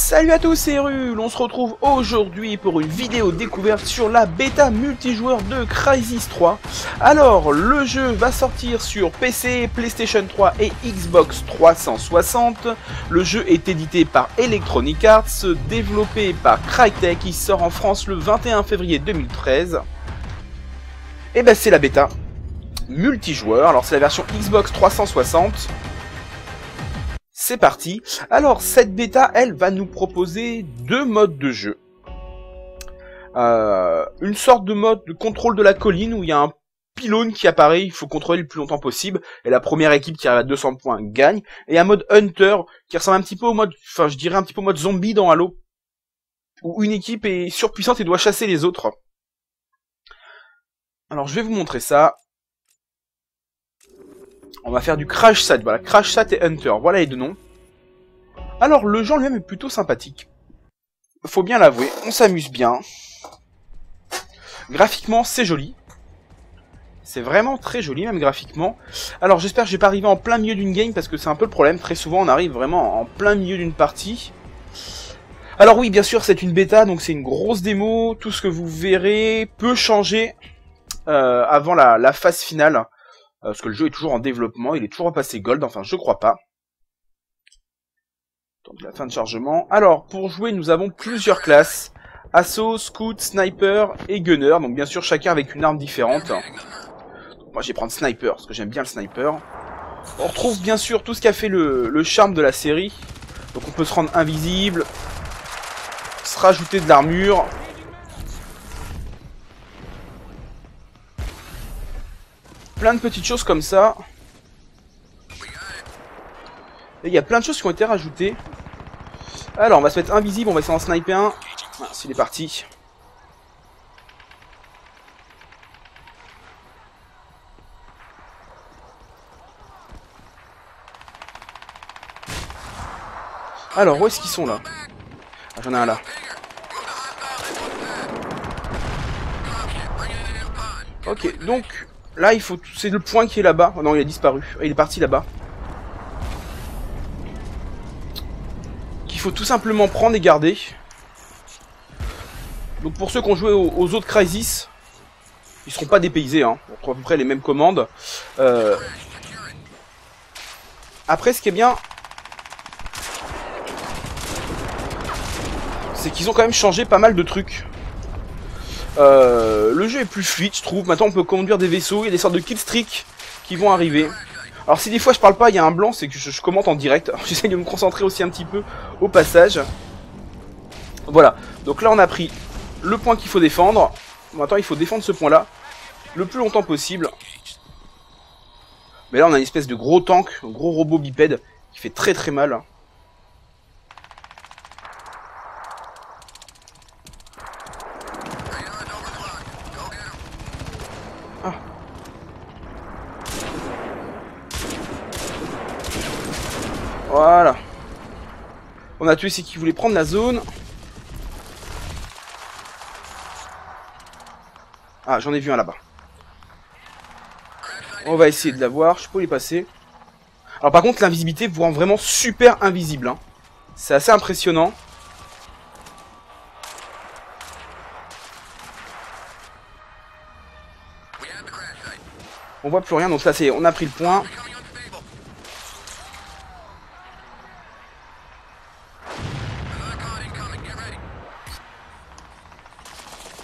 Salut à tous, c'est Rul, on se retrouve aujourd'hui pour une vidéo découverte sur la bêta multijoueur de Crysis 3. Alors, le jeu va sortir sur PC, PlayStation 3 et Xbox 360. Le jeu est édité par Electronic Arts, développé par Crytek, il sort en France le 21 février 2013. Et ben c'est la bêta multijoueur, alors c'est la version Xbox 360. C'est parti. Alors cette bêta, elle va nous proposer deux modes de jeu. Une sorte de mode de contrôle de la colline où il y a un pylône qui apparaît, il faut contrôler le plus longtemps possible, et la première équipe qui arrive à 200 points gagne. Et un mode Hunter qui ressemble un petit peu au mode, enfin je dirais un petit peu au mode zombie dans Halo, où une équipe est surpuissante et doit chasser les autres. Alors je vais vous montrer ça. On va faire du Crash Sat, voilà, Crash Sat et Hunter, voilà les deux noms. Alors le jeu lui-même est plutôt sympathique. Faut bien l'avouer, on s'amuse bien. Graphiquement, c'est joli. C'est vraiment très joli, même graphiquement. Alors j'espère que je vais pas arriver en plein milieu d'une game, parce que c'est un peu le problème. Très souvent, on arrive vraiment en plein milieu d'une partie. Alors oui, bien sûr, c'est une bêta, donc c'est une grosse démo. Tout ce que vous verrez peut changer avant la phase finale. Parce que le jeu est toujours en développement, il est toujours passé gold, enfin je crois pas. Donc la fin de chargement. Alors, pour jouer, nous avons plusieurs classes. Assaut, Scout, Sniper et Gunner. Donc bien sûr, chacun avec une arme différente. Donc, moi, je vais prendre Sniper, parce que j'aime bien le Sniper. On retrouve bien sûr tout ce qui a fait le charme de la série. Donc on peut se rendre invisible. Se rajouter de l'armure. Plein de petites choses comme ça. Et il y a plein de choses qui ont été rajoutées. Alors, on va se mettre invisible, on va essayer d'en sniper un. Ah, s'il est parti. Alors, où est-ce qu'ils sont là? Ah, j'en ai un là. Ok, donc, là, il faut... C'est le point qui est là-bas. Oh non, il a disparu. Il est parti là-bas. Qu'il faut tout simplement prendre et garder. Donc pour ceux qui ont joué aux autres Crysis, ils seront pas dépaysés, hein. On trouve à peu près les mêmes commandes. Après, ce qui est bien, c'est qu'ils ont quand même changé pas mal de trucs. Le jeu est plus fluide, je trouve. Maintenant, on peut conduire des vaisseaux. Il y a des sortes de killstreaks qui vont arriver. Alors si des fois je parle pas, il y a un blanc, c'est que je commente en direct. J'essaie de me concentrer aussi un petit peu au passage. Voilà, donc là on a pris le point qu'il faut défendre. Maintenant il faut défendre ce point-là le plus longtemps possible. Mais là on a une espèce de gros tank, un gros robot bipède qui fait très très mal. Ah. Voilà. On a tué ceux qui voulaient prendre la zone. Ah, j'en ai vu un là-bas. On va essayer de l'avoir. Je peux y passer. Alors par contre, l'invisibilité vous rend vraiment super invisible, hein. C'est assez impressionnant. On voit plus rien, donc là c'est, on a pris le point.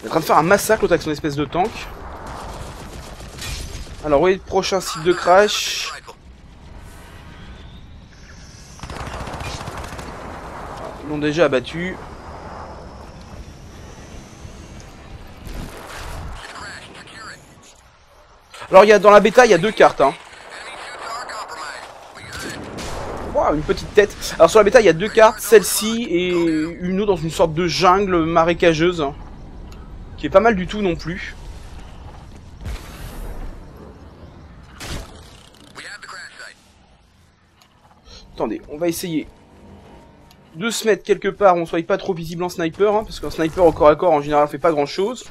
Il est en train de faire un massacre l'autre avec son espèce de tank. Alors oui, prochain site de crash. Ils l'ont déjà abattu. Alors il y a, dans la bêta il y a deux cartes, hein. Wow, une petite tête. Alors sur la bêta il y a deux cartes, celle-ci et une autre dans une sorte de jungle marécageuse. Qui est pas mal du tout non plus. Attendez, on va essayer de se mettre quelque part où on soit pas trop visible en sniper, hein, parce qu'un sniper au corps à corps en général fait pas grand chose.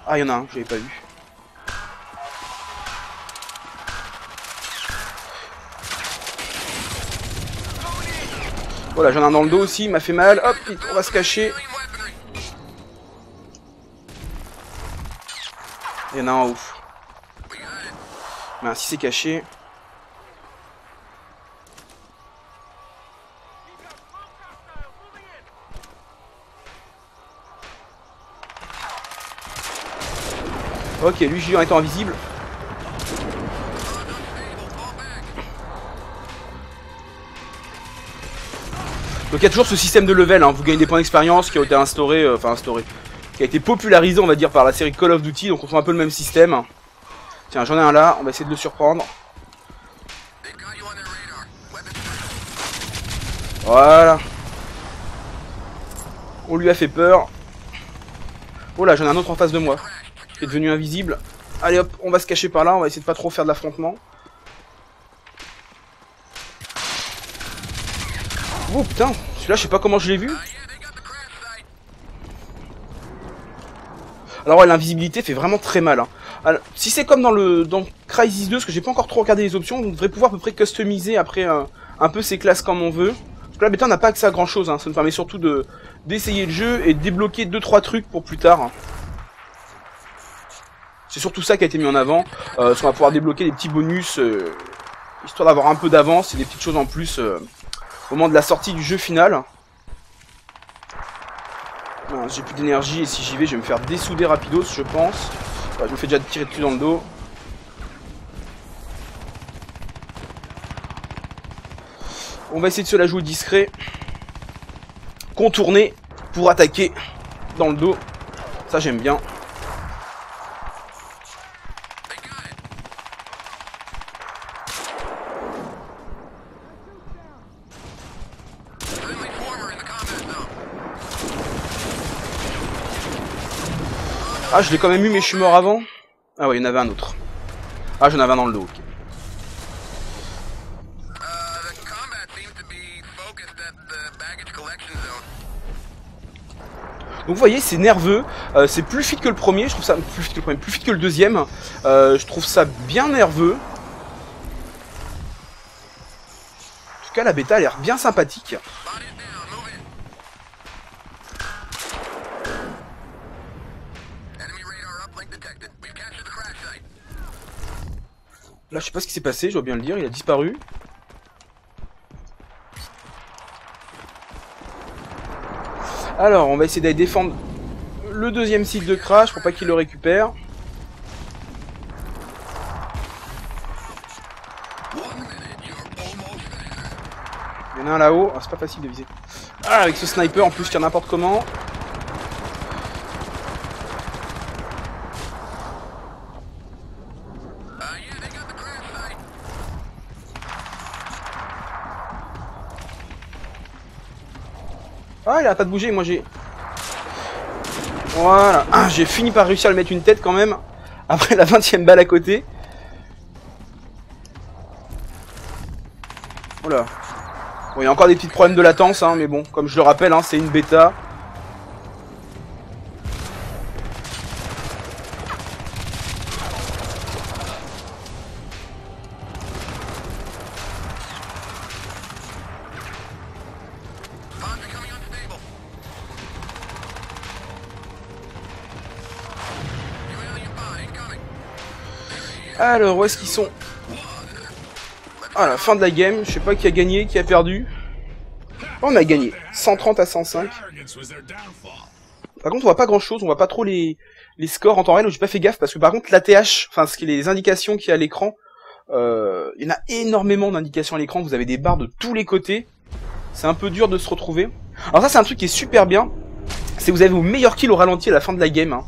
Ah, il y en a un que j'avais pas vu. Voilà, j'en ai un dans le dos aussi, il m'a fait mal. Hop, on va se cacher. Il y en a un en haut. Mais si c'est caché. Ok, lui j'ai en étant invisible. Donc il y a toujours ce système de level, hein. Vous gagnez des points d'expérience qui a été instauré, qui a été popularisé on va dire par la série Call of Duty, donc on trouve un peu le même système. Tiens, j'en ai un là, on va essayer de le surprendre. Voilà. On lui a fait peur. Oh là, j'en ai un autre en face de moi, qui est devenu invisible. Allez hop, on va se cacher par là, on va essayer de pas trop faire de l'affrontement. Oh putain, celui-là je sais pas comment je l'ai vu. Alors ouais, l'invisibilité fait vraiment très mal. Hein. Alors, si c'est comme dans Crysis 2, parce que j'ai pas encore trop regardé les options, on devrait pouvoir à peu près customiser après un peu ses classes comme on veut. Parce que là, bêta, on n'a pas accès à grand chose, hein. Ça nous permet surtout d'essayer le jeu et de débloquer 2-3 trucs pour plus tard. C'est surtout ça qui a été mis en avant, parce qu'on va pouvoir débloquer des petits bonus, histoire d'avoir un peu d'avance et des petites choses en plus au moment de la sortie du jeu final. J'ai plus d'énergie et si j'y vais je vais me faire dessouder rapidos je pense. Je me fais déjà tirer dessus dans le dos. On va essayer de se la jouer discret. Contourner pour attaquer dans le dos. Ça j'aime bien. Ah, je l'ai quand même eu, mais je suis mort avant. Ah ouais, il y en avait un autre. Ah, j'en avais un dans le dos, ok. Donc vous voyez, c'est nerveux, c'est plus fit que le premier, je trouve ça plus fit que le premier, plus fit que le deuxième. Je trouve ça bien nerveux. En tout cas, la bêta a l'air bien sympathique. Là, je sais pas ce qui s'est passé, je dois bien le dire, il a disparu. Alors, on va essayer d'aller défendre le deuxième site de crash pour pas qu'il le récupère. Il y en a un là-haut, c'est pas facile de viser. Ah, avec ce sniper en plus, je tire n'importe comment. Ah, il a pas de bouger, moi j'ai... Voilà, j'ai fini par réussir à lui mettre une tête quand même. Après la 20e balle à côté. Voilà. Bon, il y a encore des petits problèmes de latence, hein, mais bon, comme je le rappelle, hein, c'est une bêta. Alors, où est-ce qu'ils sont? Ah, la fin de la game, je sais pas qui a gagné, qui a perdu. On a gagné, 130 à 105. Par contre, on voit pas grand-chose, on voit pas trop les scores en temps réel, j'ai pas fait gaffe, parce que par contre, l'ATH, enfin, ce qui est les indications qu'il y a à l'écran, il y en a énormément d'indications à l'écran, vous avez des barres de tous les côtés. C'est un peu dur de se retrouver. Alors ça, c'est un truc qui est super bien, c'est que vous avez vos meilleurs kills au ralenti à la fin de la game, hein.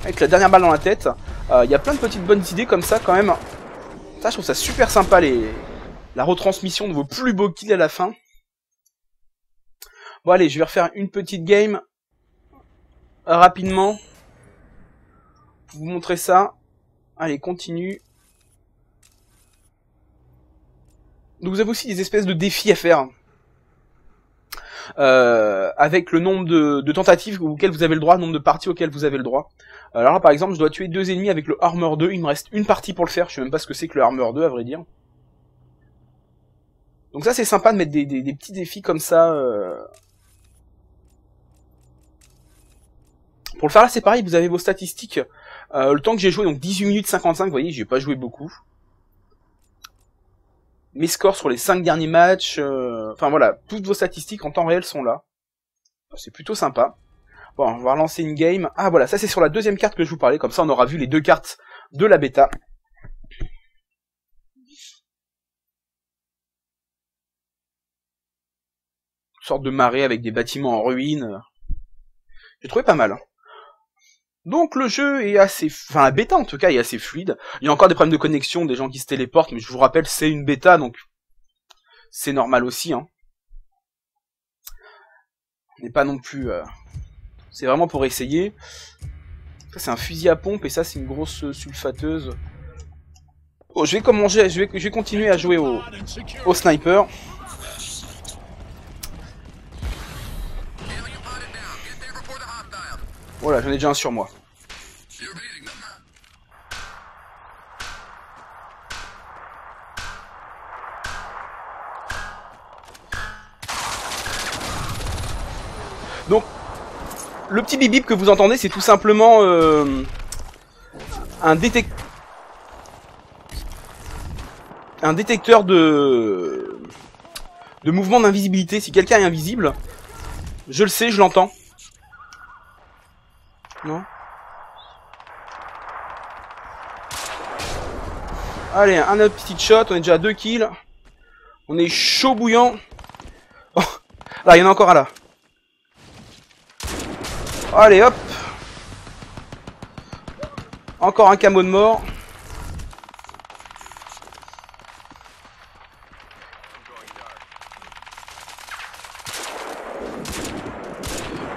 Avec la dernière balle dans la tête, il y a plein de petites bonnes idées comme ça quand même. Ça, je trouve ça super sympa, la retransmission de vos plus beaux kills à la fin. Bon allez, je vais refaire une petite game rapidement pour vous montrer ça. Allez, continue. Donc vous avez aussi des espèces de défis à faire. Avec le nombre de tentatives auxquelles vous avez le droit, le nombre de parties auxquelles vous avez le droit. Alors là par exemple je dois tuer 2 ennemis avec le Armor 2, il me reste une partie pour le faire, je sais même pas ce que c'est que le Armor 2 à vrai dire. Donc ça c'est sympa de mettre des petits défis comme ça. Pour le faire là c'est pareil, vous avez vos statistiques. Le temps que j'ai joué, donc 18 minutes 55, vous voyez j'ai pas joué beaucoup. Mes scores sur les 5 derniers matchs, enfin voilà, toutes vos statistiques en temps réel sont là. C'est plutôt sympa. Bon, on va relancer une game. Ah voilà, ça c'est sur la deuxième carte que je vous parlais, comme ça on aura vu les 2 cartes de la bêta. Une sorte de marée avec des bâtiments en ruine. J'ai trouvé pas mal. Donc le jeu est assez... Enfin la bêta en tout cas est assez fluide. Il y a encore des problèmes de connexion, des gens qui se téléportent, mais je vous rappelle c'est une bêta, donc c'est normal aussi. Hein. On n'est pas non plus... C'est vraiment pour essayer. Ça c'est un fusil à pompe et ça c'est une grosse sulfateuse. Oh, je vais continuer à jouer au sniper. Voilà, j'en ai déjà un sur moi. Donc, le petit bip bip que vous entendez, c'est tout simplement un détecteur de mouvement d'invisibilité. Si quelqu'un est invisible, je le sais, je l'entends. Non. Allez, un autre petit shot, on est déjà à 2 kills. On est chaud bouillant. Oh, là, il y en a encore un là. Allez, hop. Encore un camo de mort.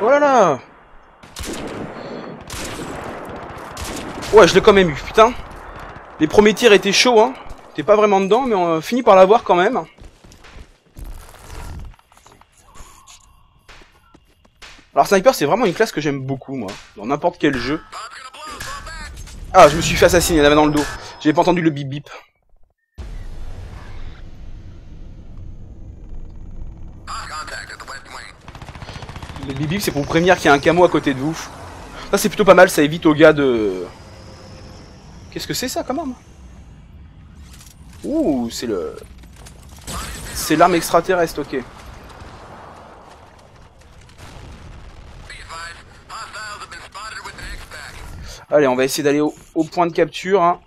Oh là là. Ouais, je l'ai quand même eu, putain. Les premiers tirs étaient chauds, hein. T'es pas vraiment dedans, mais on finit par l'avoir quand même. Alors sniper, c'est vraiment une classe que j'aime beaucoup, moi. Dans n'importe quel jeu. Ah, je me suis fait assassiner, il y en avait dans le dos. J'avais pas entendu le bip bip. Le bip bip, c'est pour vous prévenir qu'il y a un camo à côté de vous. Ça, c'est plutôt pas mal, ça évite aux gars de... Qu'est-ce que c'est ça, quand même? Ouh, c'est le... C'est l'arme extraterrestre, ok. Allez, on va essayer d'aller au point de capture, hein.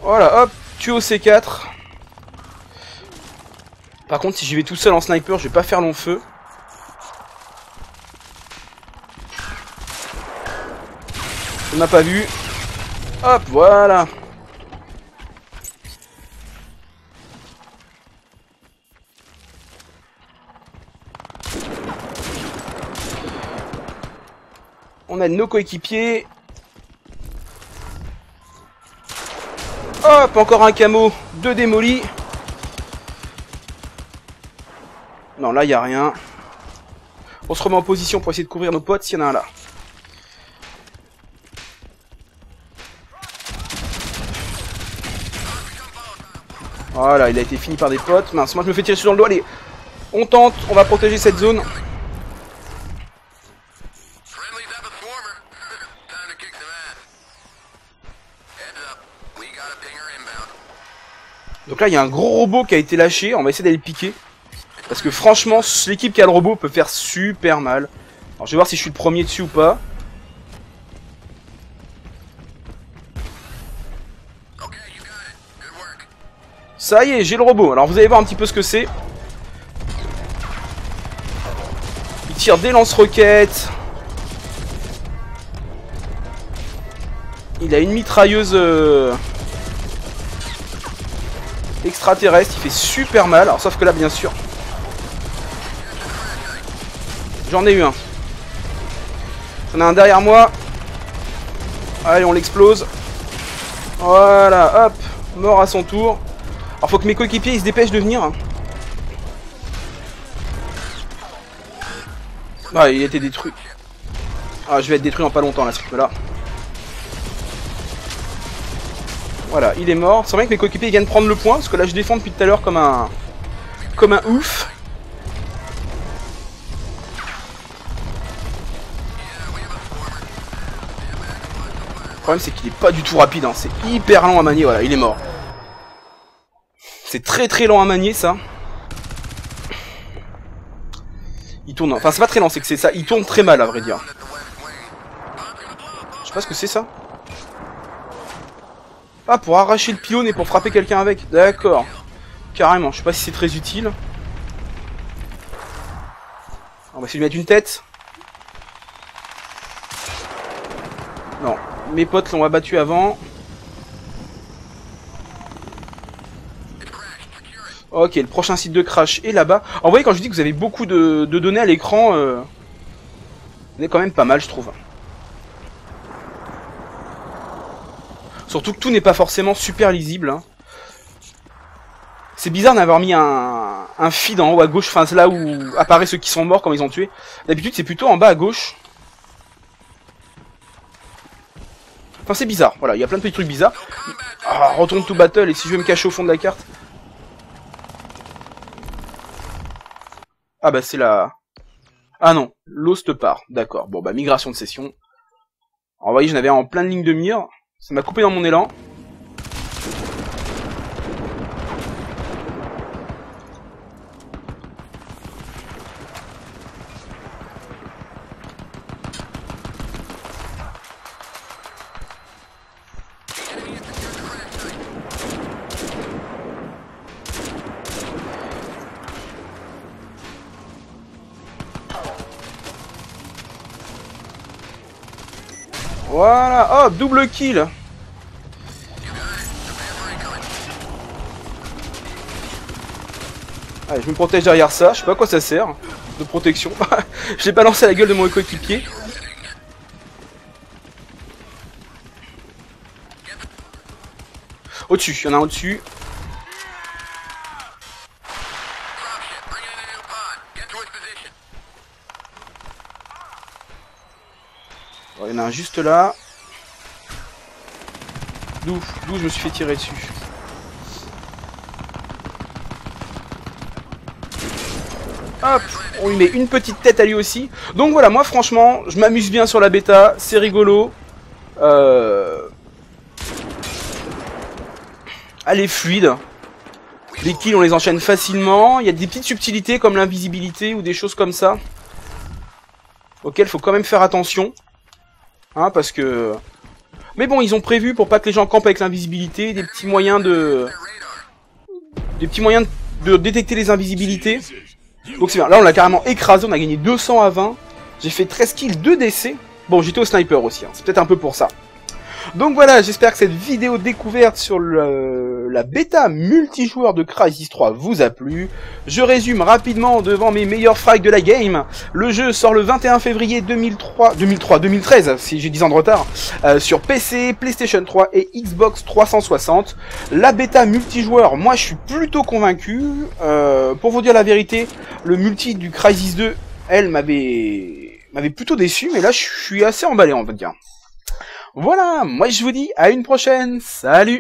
Voilà, hop, tué au C4. Par contre, si j'y vais tout seul en sniper, je vais pas faire long feu. On n'a pas vu. Hop, voilà. On a nos coéquipiers. Hop, encore un camo, 2 démolis. Non, là, il n'y a rien. On se remet en position pour essayer de couvrir nos potes s'il y en a un là. Voilà, il a été fini par des potes. Mince, moi je me fais tirer sur le dos. Allez, on tente, on va protéger cette zone. Donc là, il y a un gros robot qui a été lâché. On va essayer d'aller le piquer. Parce que franchement, l'équipe qui a le robot peut faire super mal. Alors je vais voir si je suis le premier dessus ou pas. Ça y est, j'ai le robot. Alors vous allez voir un petit peu ce que c'est. Il tire des lance-roquettes. Il a une mitrailleuse extraterrestre, il fait super mal. Alors sauf que là bien sûr, j'en ai eu un. J'en ai un derrière moi. Allez, on l'explose. Voilà, hop, mort à son tour. Alors faut que mes coéquipiers ils se dépêchent de venir. Ah, il a été détruit. Ah, je vais être détruit en pas longtemps là, ce truc là. Voilà, il est mort. C'est vrai que mes coéquipiers viennent prendre le point, parce que là je défends depuis tout à l'heure comme un ouf. Le problème c'est qu'il est pas du tout rapide, hein. C'est hyper lent à manier. Voilà, il est mort. C'est très très lent à manier ça. Il tourne, enfin c'est pas très lent, c'est que c'est ça, il tourne très mal à vrai dire. Je sais pas ce que c'est ça. Ah, pour arracher le pylône et pour frapper quelqu'un avec, d'accord. Carrément, je sais pas si c'est très utile. On va essayer de lui mettre une tête. Non, mes potes l'ont abattu avant. Ok, le prochain site de crash est là-bas. Alors, vous voyez, quand je dis que vous avez beaucoup de données à l'écran, on est quand même pas mal, je trouve. Surtout que tout n'est pas forcément super lisible. Hein. C'est bizarre d'avoir mis un feed en haut à gauche, enfin c'est là où apparaissent ceux qui sont morts quand ils ont tué. D'habitude c'est plutôt en bas à gauche. Enfin c'est bizarre, voilà, il y a plein de petits trucs bizarres. Ah, retourne to battle, et si je vais me cacher au fond de la carte. Ah bah c'est la... Ah non, l'host part, d'accord. Bon bah migration de session. Alors vous voyez, j'en avais en pleine ligne de mire. Ça m'a coupé dans mon élan. Voilà, hop, double kill. Allez, je me protège derrière ça, je sais pas à quoi ça sert, de protection. Je l'ai balancé à la gueule de mon coéquipier. Au-dessus, il y en a un au-dessus. Il y en a un juste là. D'où je me suis fait tirer dessus. Hop, on lui met une petite tête à lui aussi. Donc voilà, moi franchement, je m'amuse bien sur la bêta, c'est rigolo. Elle est fluide. Les kills, on les enchaîne facilement. Il y a des petites subtilités comme l'invisibilité ou des choses comme ça, auxquelles il faut quand même faire attention. Hein, parce que... Mais bon, ils ont prévu, pour pas que les gens campent avec l'invisibilité, des petits moyens de... détecter les invisibilités. Donc c'est bien, là on l'a carrément écrasé, on a gagné 200 à 20. J'ai fait 13 kills, 2 décès. Bon, j'étais au sniper aussi, hein. C'est peut-être un peu pour ça. Donc voilà, j'espère que cette vidéo découverte sur la bêta multijoueur de Crysis 3 vous a plu. Je résume rapidement devant mes meilleurs frags de la game. Le jeu sort le 21 février 2013, si j'ai 10 ans de retard, sur PC, PlayStation 3 et Xbox 360. La bêta multijoueur, moi je suis plutôt convaincu. Pour vous dire la vérité, le multi du Crysis 2, elle m'avait plutôt déçu, mais là je suis assez emballé, on va dire. Voilà, moi je vous dis à une prochaine, salut!